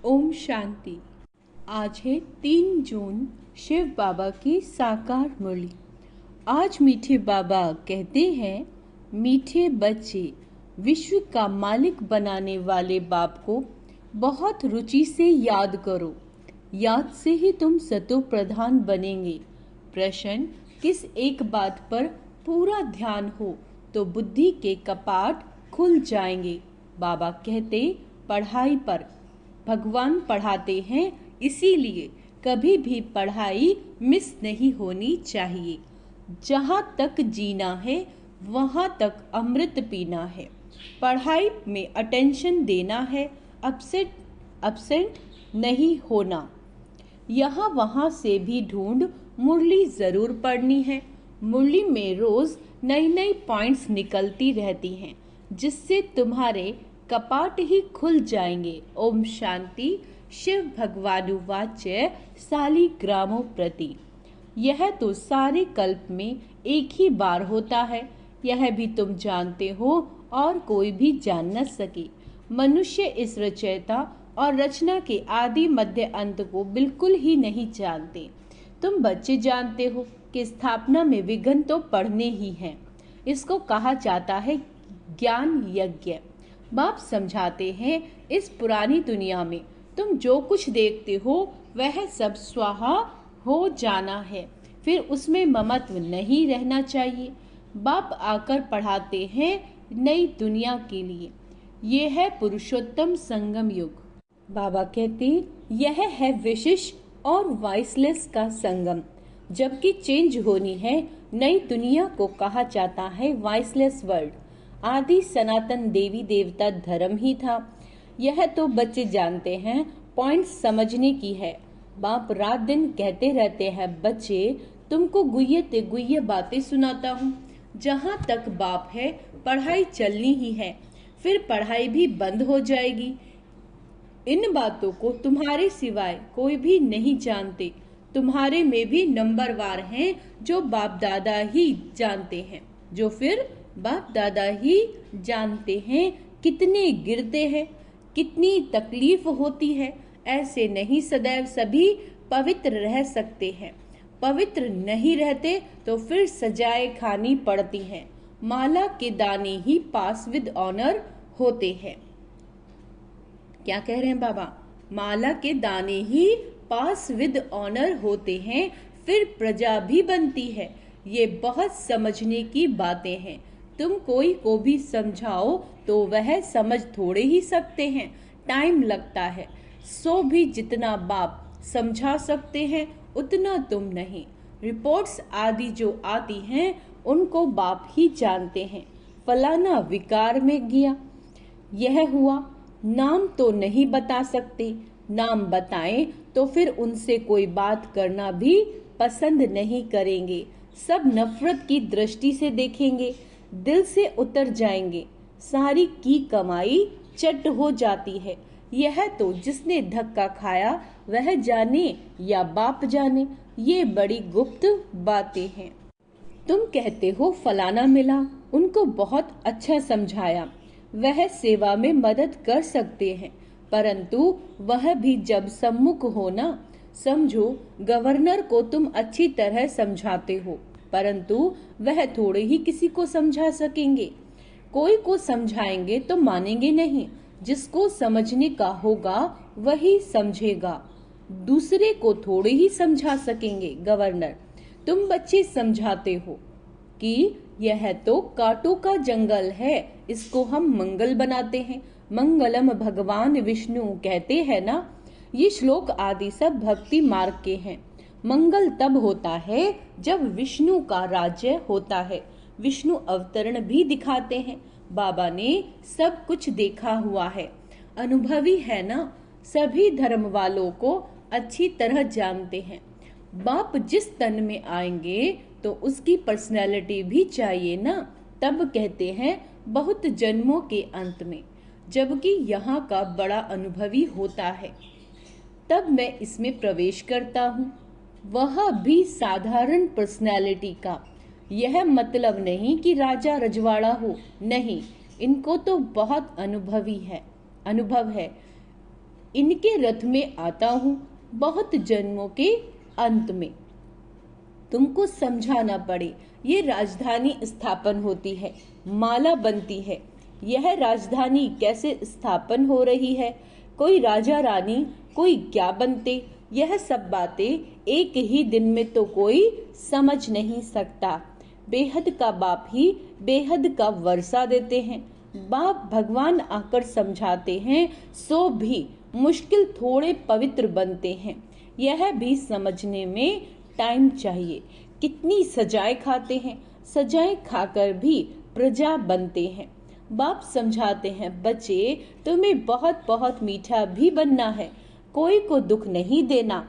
ओम शांति। आज है 3 जून, शिव बाबा की साकार मुरली। आज मीठे बाबा कहते हैं, मीठे बच्चे, विश्व का मालिक बनाने वाले बाप को बहुत रुचि से याद करो। याद से ही तुम सतो प्रधान बनेंगे। प्रश्न, किस एक बात पर पूरा ध्यान हो तो बुद्धि के कपाट खुल जाएंगे। बाबा कहते, पढ़ाई पर। भगवान पढ़ाते हैं, इसीलिए कभी भी पढ़ाई मिस नहीं होनी चाहिए। जहाँ तक जीना है वहाँ तक अमृत पीना है। पढ़ाई में अटेंशन देना है, अपसेंट नहीं होना। यहाँ वहाँ से भी ढूंढ मुरली जरूर पढ़नी है। मुरली में रोज नई नई पॉइंट्स निकलती रहती हैं, जिससे तुम्हारे कपाट ही खुल जाएंगे। ओम शांति। शिव भगवानुवाच्य सालिग्रामो प्रति। यह तो सारे कल्प में एक ही बार होता है, यह भी तुम जानते हो और कोई भी जान न सके। मनुष्य इस रचयिता और रचना के आदि मध्य अंत को बिल्कुल ही नहीं जानते। तुम बच्चे जानते हो कि स्थापना में विघ्न तो पढ़ने ही हैं। इसको कहा जाता है ज्ञान यज्ञ। बाप समझाते हैं, इस पुरानी दुनिया में तुम जो कुछ देखते हो वह सब स्वाहा हो जाना है, फिर उसमें ममत्व नहीं रहना चाहिए। बाप आकर पढ़ाते हैं नई दुनिया के लिए। ये है पुरुषोत्तम संगम युग। बाबा कहते, यह है विशिष्ट और वाइसलेस का संगम। जबकि चेंज होनी है, नई दुनिया को कहा जाता है वाइसलेस वर्ल्ड। आदि सनातन देवी देवता धर्म ही था। यह तो बच्चे जानते हैं, पॉइंट समझने की है। बाप रात दिन कहते रहते हैं, बच्चे तुमको गुह्य गुह्य बातें सुनाता हूँ। जहाँ तक बाप है पढ़ाई चलनी ही है, फिर पढ़ाई भी बंद हो जाएगी। इन बातों को तुम्हारे सिवाय कोई भी नहीं जानते। तुम्हारे में भी नंबरवार हैं जो बाप दादा ही जानते हैं, जो फिर बाप दादा ही जानते हैं कितने गिरते हैं, कितनी तकलीफ होती है। ऐसे नहीं सदैव सभी पवित्र रह सकते हैं। पवित्र नहीं रहते तो फिर सजाए खानी पड़ती हैं। माला के दाने ही पास विद ऑनर होते हैं। क्या कह रहे हैं बाबा? माला के दाने ही पास विद ऑनर होते हैं, फिर प्रजा भी बनती है। ये बहुत समझने की बातें हैं। तुम कोई को भी समझाओ तो वह समझ थोड़े ही सकते हैं, टाइम लगता है। सो भी जितना बाप समझा सकते हैं उतना तुम नहीं। रिपोर्ट्स आदि जो आती हैं उनको बाप ही जानते हैं। फलाना विकार में गया, यह हुआ। नाम तो नहीं बता सकते। नाम बताएं तो फिर उनसे कोई बात करना भी पसंद नहीं करेंगे। सब नफरत की दृष्टि से देखेंगे, दिल से उतर जाएंगे। सारी की कमाई चट हो जाती है। यह तो जिसने धक्का खाया वह जाने या बाप जाने। ये बड़ी गुप्त बातें हैं। तुम कहते हो फलाना मिला, उनको बहुत अच्छा समझाया, वह सेवा में मदद कर सकते हैं, परंतु वह भी जब सम्मुख हो ना। समझो, गवर्नर को तुम अच्छी तरह समझाते हो, परंतु वह थोड़े ही किसी को समझा सकेंगे। कोई को समझाएंगे तो मानेंगे नहीं। जिसको समझने का होगा वही समझेगा। दूसरे को थोड़े ही समझा सकेंगे गवर्नर। तुम बच्चे समझाते हो कि यह तो कांटों का जंगल है, इसको हम मंगल बनाते हैं। मंगलम भगवान विष्णु कहते हैं ना। ये श्लोक आदि सब भक्ति मार्ग के हैं। मंगल तब होता है जब विष्णु का राज्य होता है। विष्णु अवतरण भी दिखाते हैं। बाबा ने सब कुछ देखा हुआ है, अनुभवी है ना। सभी धर्म वालों को अच्छी तरह जानते हैं। बाप जिस तन में आएंगे तो उसकी पर्सनैलिटी भी चाहिए ना। तब कहते हैं बहुत जन्मों के अंत में, जबकि यहाँ का बड़ा अनुभवी होता है, तब मैं इसमें प्रवेश करता हूँ। वह भी साधारण पर्सनैलिटी का। यह मतलब नहीं कि राजा रजवाड़ा हो, नहीं। इनको तो बहुत अनुभव है। इनके रथ में आता हूँ बहुत जन्मों के अंत में। तुमको समझाना पड़े, ये राजधानी स्थापन होती है, माला बनती है। यह राजधानी कैसे स्थापन हो रही है, कोई राजा रानी, कोई क्या बनते, यह सब बातें एक ही दिन में तो कोई समझ नहीं सकता। बेहद का बाप ही बेहद का वर्षा देते हैं। बाप भगवान आकर समझाते हैं, सो भी मुश्किल थोड़े पवित्र बनते हैं। यह भी समझने में टाइम चाहिए। कितनी सजाएं खाते हैं, सजाएं खाकर भी प्रजा बनते हैं। बाप समझाते हैं, बच्चे तुम्हें बहुत बहुत मीठा भी बनना है, कोई को दुख नहीं देना।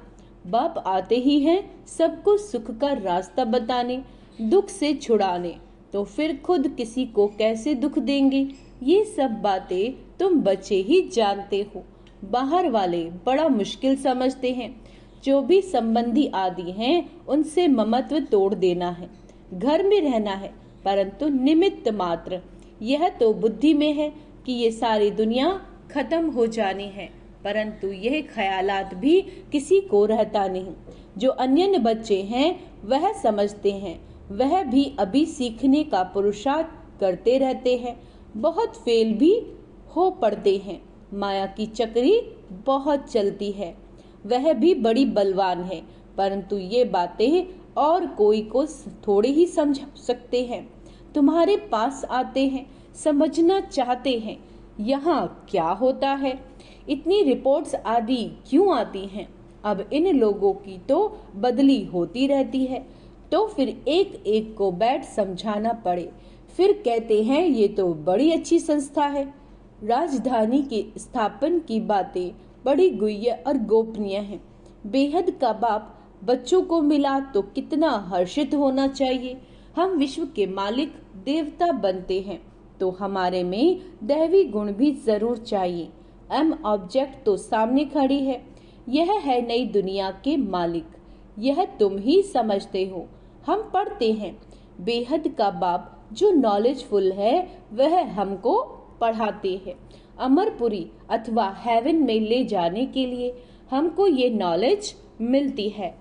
बाप आते ही हैं सबको सुख का रास्ता बताने, दुख से छुड़ाने, तो फिर खुद किसी को कैसे दुख देंगे। ये सब बातें तुम बच्चे ही जानते हो। बाहर वाले बड़ा मुश्किल समझते हैं। जो भी संबंधी आदि हैं उनसे ममत्व तोड़ देना है, घर में रहना है, परंतु निमित्त मात्र। यह तो बुद्धि में है कि ये सारी दुनिया खत्म हो जानी है, परंतु यह ख्यालात भी किसी को रहता नहीं। जो अन्य बच्चे हैं वह समझते हैं, वह भी अभी सीखने का पुरुषार्थ करते रहते हैं, बहुत फेल भी हो पड़ते हैं। माया की चक्री बहुत चलती है, वह भी बड़ी बलवान है, परंतु ये बातें और कोई को थोड़े ही समझ सकते हैं। तुम्हारे पास आते हैं, समझना चाहते हैं यहाँ क्या होता है, इतनी रिपोर्ट्स आदि क्यों आती हैं। अब इन लोगों की तो बदली होती रहती है, तो फिर एक एक को बैठ समझाना पड़े। फिर कहते हैं ये तो बड़ी अच्छी संस्था है। राजधानी के स्थापन की बातें बड़ी गुह्य और गोपनीय हैं। बेहद का बाप बच्चों को मिला तो कितना हर्षित होना चाहिए। हम विश्व के मालिक देवता बनते हैं तो हमारे में दैवी गुण भी जरूर चाहिए। ऑब्जेक्ट तो सामने खड़ी है, यह है नई दुनिया के मालिक, यह तुम ही समझते हो। हम पढ़ते हैं बेहद का बाप जो नॉलेजफुल है वह हमको पढ़ाते हैं। अमरपुरी अथवा हेवन में ले जाने के लिए हमको ये नॉलेज मिलती है।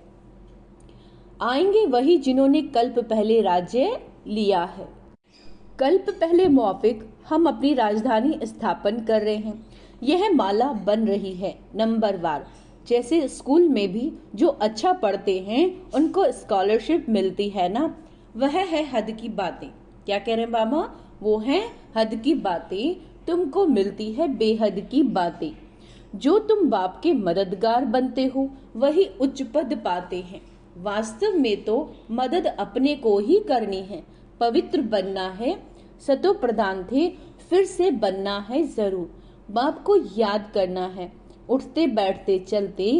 आएंगे वही जिन्होंने कल्प पहले राज्य लिया है। कल्प पहले मौफिक हम अपनी राजधानी स्थापन कर रहे हैं। यह माला बन रही है नंबरवार। जैसे स्कूल में भी जो अच्छा पढ़ते हैं उनको स्कॉलरशिप मिलती है ना, वह है हद की बातें। क्या कह रहे हैं बाबा, वो है हद की बातें, तुमको मिलती है बेहद की बातें। जो तुम बाप के मददगार बनते हो वही उच्च पद पाते हैं। वास्तव में तो मदद अपने को ही करनी है, पवित्र बनना है। सतो प्रधान थे, फिर से बनना है जरूर। बाप को याद करना है, उठते बैठते चलते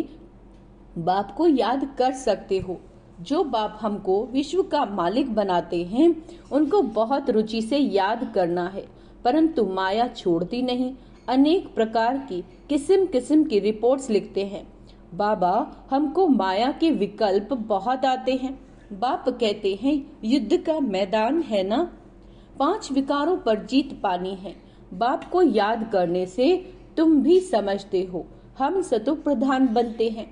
बाप को याद कर सकते हो। जो बाप हमको विश्व का मालिक बनाते हैं उनको बहुत रुचि से याद करना है, परंतु माया छोड़ती नहीं। अनेक प्रकार की किस्म किस्म की रिपोर्ट्स लिखते हैं। बाबा हमको माया के विकल्प बहुत आते हैं। बाप कहते हैं युद्ध का मैदान है ना, 5 विकारों पर जीत पानी है। बाप को याद करने से तुम भी समझते हो हम सतो प्रधान बनते हैं।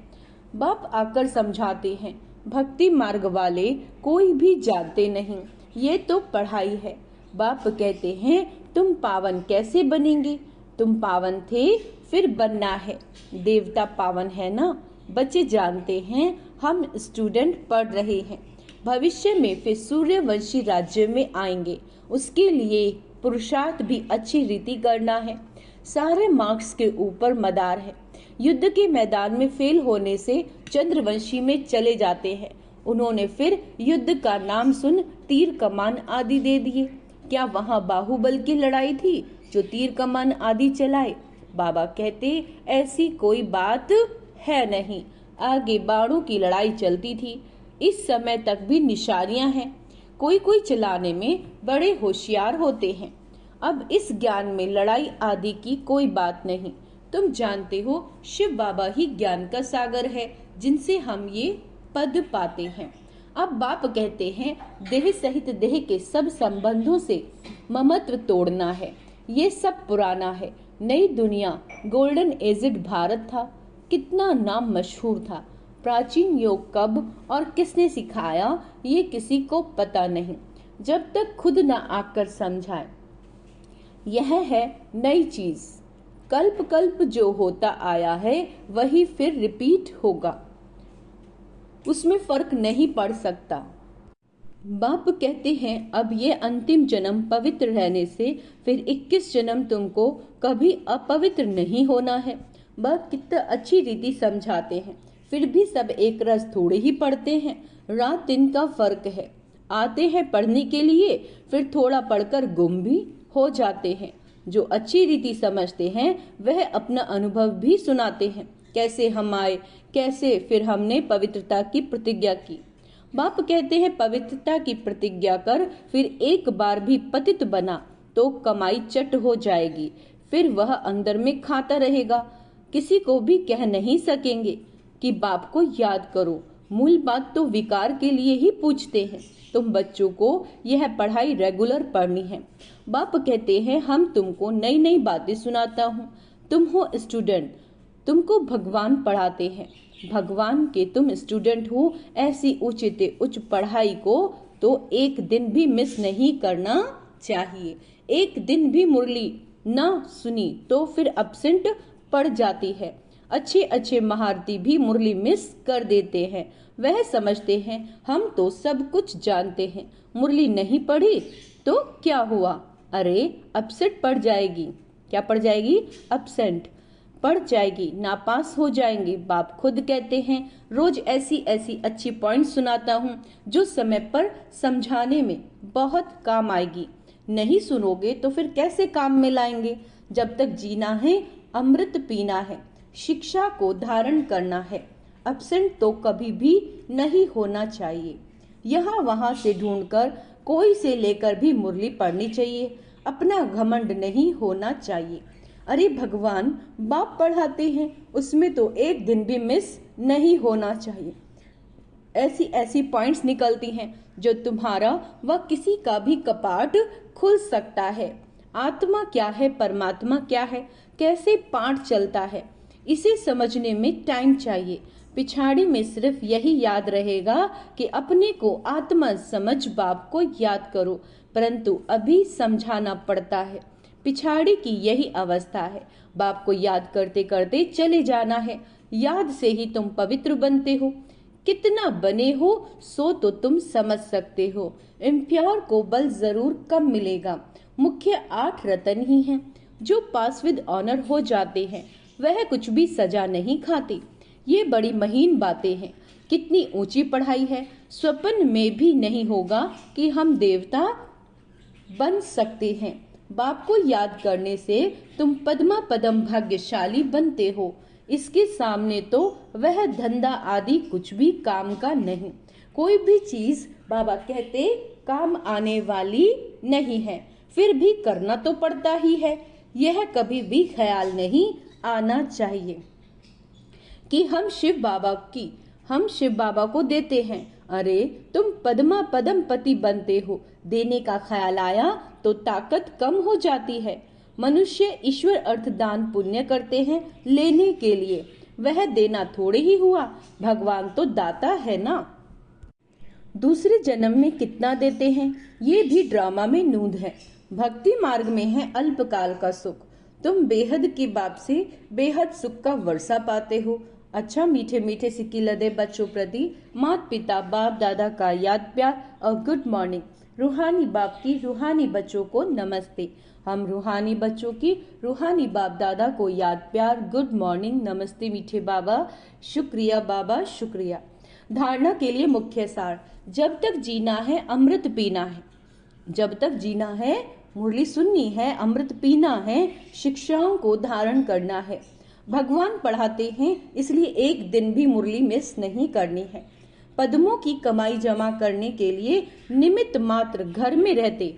बाप आकर समझाते हैं भक्ति मार्ग वाले कोई भी जानते नहीं, ये तो पढ़ाई है। बाप कहते हैं तुम पावन कैसे बनेंगे, तुम पावन थे फिर बनना है। देवता पावन है ना, बच्चे जानते हैं हम स्टूडेंट पढ़ रहे हैं। भविष्य में फिर सूर्यवंशी राज्य में आएंगे, उसके लिए पुरुषार्थ भी अच्छी रीति करना है। सारे मार्क्स के ऊपर मदार है। युद्ध के मैदान में फेल होने से चंद्रवंशी में चले जाते हैं। उन्होंने फिर युद्ध का नाम सुन तीर कमान आदि दे दिए। क्या वहाँ बाहुबल की लड़ाई थी जो तीर कमान आदि चलाए? बाबा कहते ऐसी कोई बात है नहीं। आगे बाणों की लड़ाई चलती थी। इस समय तक भी निशानियां हैं। कोई कोई चलाने में बड़े होशियार होते हैं। अब इस ज्ञान में लड़ाई आदि की कोई बात नहीं। तुम जानते हो शिव बाबा ही ज्ञान का सागर है, जिनसे हम ये पद पाते हैं। अब बाप कहते हैं देह सहित देह के सब संबंधों से ममत्व तोड़ना है। ये सब पुराना है, नई दुनिया, गोल्डन एजिड भारत था, कितना नाम मशहूर था। प्राचीन योग कब और किसने सिखाया ये किसी को पता नहीं, जब तक खुद न आकर समझाए। यह है नई चीज, कल्प कल्प जो होता आया है वही फिर रिपीट होगा, उसमें फर्क नहीं पड़ सकता। बाप कहते हैं अब ये अंतिम जन्म पवित्र रहने से फिर 21 जन्म तुमको कभी अपवित्र नहीं होना है। बाप कितना अच्छी रीति समझाते हैं, फिर भी सब एक रस थोड़े ही पढ़ते हैं। रात दिन का फर्क है, आते हैं पढ़ने के लिए, फिर थोड़ा पढ़कर गुम भी हो जाते हैं। जो अच्छी रीति समझते हैं वह अपना अनुभव भी सुनाते हैं, कैसे हम आए, कैसे फिर हमने पवित्रता की प्रतिज्ञा की। बाप कहते हैं पवित्रता की प्रतिज्ञा कर फिर एक बार भी पतित बना तो कमाई चट हो जाएगी, फिर वह अंदर में खाता रहेगा। किसी को भी कह नहीं सकेंगे कि बाप को याद करो। मूल बात तो विकार के लिए ही पूछते हैं। तुम बच्चों को यह पढ़ाई रेगुलर पढ़नी है। बाप कहते हैं हम तुमको नई नई बातें सुनाता हूँ। तुम हो स्टूडेंट, तुमको भगवान पढ़ाते हैं, भगवान के तुम स्टूडेंट हो। ऐसी उच्च उच्च पढ़ाई को तो एक दिन भी मिस नहीं करना चाहिए। एक दिन भी मुरली ना सुनी तो फिर अब्सेंट पड़ जाती है। अच्छे अच्छे महारथी भी मुरली मिस कर देते हैं। वह समझते हैं हम तो सब कुछ जानते हैं, मुरली नहीं पढ़ी तो क्या हुआ, अरे अपसेट पड़ जाएगी। क्या पड़ जाएगी? अपसेंट पड़ जाएगी, नापास हो जाएंगे। बाप खुद कहते हैं रोज ऐसी ऐसी अच्छी पॉइंट सुनाता हूँ जो समय पर समझाने में बहुत काम आएगी। नहीं सुनोगे तो फिर कैसे काम में लाएंगे। जब तक जीना है अमृत पीना है, शिक्षा को धारण करना है। अब्सेंट तो कभी भी नहीं होना चाहिए। यहाँ वहां से ढूंढकर कोई से लेकर भी मुरली पढ़नी चाहिए। अपना घमंड नहीं होना चाहिए। अरे भगवान बाप पढ़ाते हैं, उसमें तो एक दिन भी मिस नहीं होना चाहिए। ऐसी ऐसी पॉइंट्स निकलती हैं जो तुम्हारा व किसी का भी कपाट खुल सकता है। आत्मा क्या है, परमात्मा क्या है, कैसे पाठ चलता है, इसे समझने में टाइम चाहिए। पिछाड़ी में सिर्फ यही याद रहेगा कि अपने को आत्मा समझ बाप को याद करो, परंतु अभी समझाना पड़ता है। पिछाड़ी की यही अवस्था है, बाप को याद करते करते चले जाना है। याद से ही तुम पवित्र बनते हो। कितना बने हो सो तो तुम समझ सकते हो। इम्प्योर को बल जरूर कम मिलेगा। मुख्य 8 रतन ही हैं जो पास विद ऑनर हो जाते हैं, वह कुछ भी सजा नहीं खाते। ये बड़ी महीन बातें हैं। कितनी ऊंची पढ़ाई है। स्वप्न में भी नहीं होगा कि हम देवता बन सकते हैं। बाप को याद करने से तुम पद्मा पदम भाग्यशाली बनते हो। इसके सामने तो वह धंधा आदि कुछ भी काम का नहीं। कोई भी चीज बाबा कहते काम आने वाली नहीं है, फिर भी करना तो पड़ता ही है। यह कभी भी ख्याल नहीं आना चाहिए कि हम शिव बाबा को देते हैं। अरे तुम पद्मा पदम पति बनते हो, देने का ख्याल आया तो ताकत कम हो जाती है। मनुष्य ईश्वर अर्थ दान पुण्य करते हैं लेने के लिए, वह देना थोड़े ही हुआ, भगवान तो दाता है ना। दूसरे जन्म में कितना देते हैं ये भी ड्रामा में नूंद है। भक्ति मार्ग में है अल्पकाल का सुख। तुम बेहद की बाप से बेहद सुख का वर्षा पाते हो। अच्छा मीठे मीठे सिक्की लदे बच्चों प्रति माता पिता बाप दादा का याद प्यार और गुड मॉर्निंग। रूहानी बाप की रूहानी बच्चों को नमस्ते। हम रूहानी बच्चों की रूहानी बाप दादा को याद प्यार गुड मॉर्निंग नमस्ते मीठे बाबा, शुक्रिया बाबा शुक्रिया। धारणा के लिए मुख्य सार, जब तक जीना है अमृत पीना है। जब तक जीना है मुरली सुननी है, अमृत पीना है, शिक्षाओं को धारण करना है। भगवान पढ़ाते हैं इसलिए एक दिन भी मुरली मिस नहीं करनी है। पद्मों की कमाई जमा करने के लिए निमित्त मात्र घर में रहते,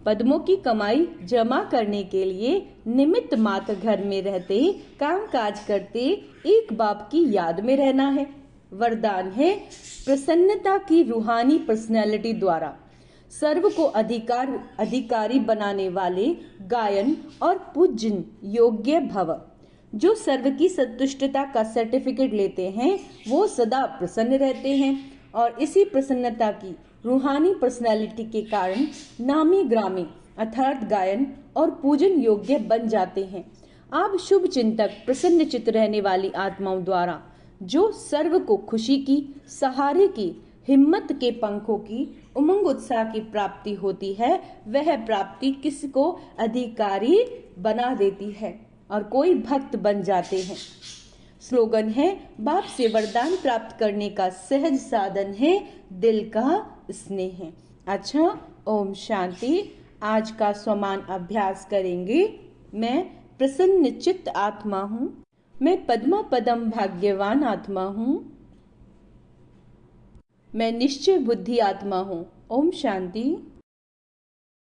पद्मों की कमाई जमा करने के लिए निमित्त मात्र घर में रहते, काम काज करते, एक बाप की याद में रहना है। वरदान है प्रसन्नता की रूहानी पर्सनैलिटी द्वारा। सर्व को अधिकारी बनाने वाले गायन और पूजन योग्य भव। जो सर्व की संतुष्टता का सर्टिफिकेट लेते हैं वो सदा प्रसन्न रहते हैं और इसी प्रसन्नता की रूहानी पर्सनालिटी के कारण नामी ग्रामी अर्थात गायन और पूजन योग्य बन जाते हैं। आप शुभ चिंतक प्रसन्न चित्त रहने वाली आत्माओं द्वारा जो सर्व को खुशी की, सहारे की, हिम्मत के पंखों की, उमंग उत्साह की प्राप्ति होती है, वह प्राप्ति किसको अधिकारी बना देती है और कोई भक्त बन जाते हैं। स्लोगन है, बाप से वरदान प्राप्त करने का सहज साधन है दिल का स्नेह। अच्छा, ओम शांति। आज का स्वमान अभ्यास करेंगे। मैं प्रसन्न चित्त आत्मा हूँ, मैं पद्मा पदम भाग्यवान आत्मा हूँ, मैं निश्चय बुद्धि आत्मा हूँ। ओम शांति।